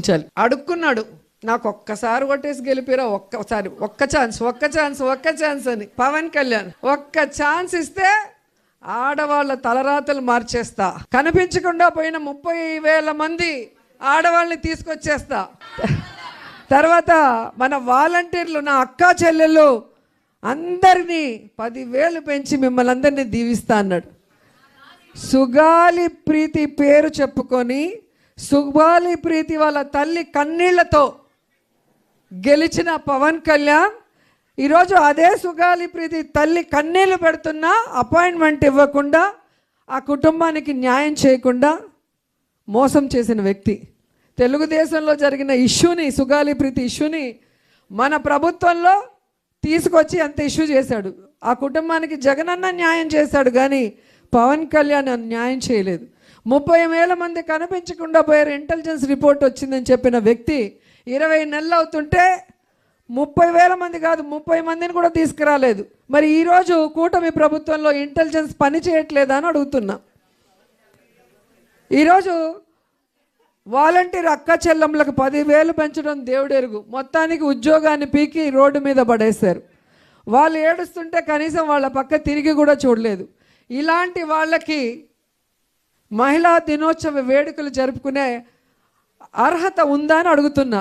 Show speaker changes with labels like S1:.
S1: ఆలోచించాలి. అడుక్కున్నాడు, నాకు ఒక్కసారి కొట్టేసి గెలిపిరా, ఒక్క ఛాన్స్ అని పవన్ కళ్యాణ్. ఒక్క ఛాన్స్ ఇస్తే ఆడవాళ్ళ తలరాతలు మార్చేస్తా, కనిపించకుండా పోయిన 30,000 మంది ఆడవాళ్ళని తీసుకొచ్చేస్తా, తర్వాత మన వాలంటీర్లు నా అక్కా చెల్లెళ్ళు అందరినీ 10,000 పెంచి మిమ్మల్ని అందరినీ దీవిస్తా అన్నాడు. సుగాలి ప్రీతి పేరు చెప్పుకొని సుగాలి ప్రీతి వాళ్ళ తల్లి కన్నీళ్లతో గెలిచిన పవన్ కళ్యాణ్ ఈరోజు అదే సుగాలి ప్రీతి తల్లి కన్నీళ్లు పెడుతున్నా అపాయింట్మెంట్ ఇవ్వకుండా ఆ కుటుంబానికి న్యాయం చేయకుండా మోసం చేసిన వ్యక్తి. తెలుగుదేశంలో జరిగిన ఇష్యూని, సుగాలి ప్రీతి ఇష్యూని మన ప్రభుత్వంలో తీసుకొచ్చి అంత ఇష్యూ చేశాడు. ఆ కుటుంబానికి జగనన్న న్యాయం చేశాడు, కానీ పవన్ కళ్యాణ్ న్యాయం చేయలేదు. 30,000 మంది కనిపించకుండా పోయారు, ఇంటెలిజెన్స్ రిపోర్ట్ వచ్చిందని చెప్పిన వ్యక్తి 20 నెలలు అవుతుంటే 30,000 మంది కాదు 30 మందిని కూడా తీసుకురాలేదు. మరి ఈరోజు కూటమి ప్రభుత్వంలో ఇంటెలిజెన్స్ పని చేయట్లేదా అని అడుగుతున్నా. ఈరోజు వాలంటీర్ అక్క చెల్లెమ్మలకు 10,000 పెంచడం దేవుడెరుగు, మొత్తానికి ఉద్యోగాన్ని పీకి రోడ్డు మీద పడేశారు. వాళ్ళు ఏడుస్తుంటే కనీసం వాళ్ళ పక్క తిరిగి కూడా చూడలేదు. ఇలాంటి వాళ్ళకి మహిళా దినోత్సవ వేడుకలు జరుపుకునే అర్హత ఉందా అని అడుగుతున్నా.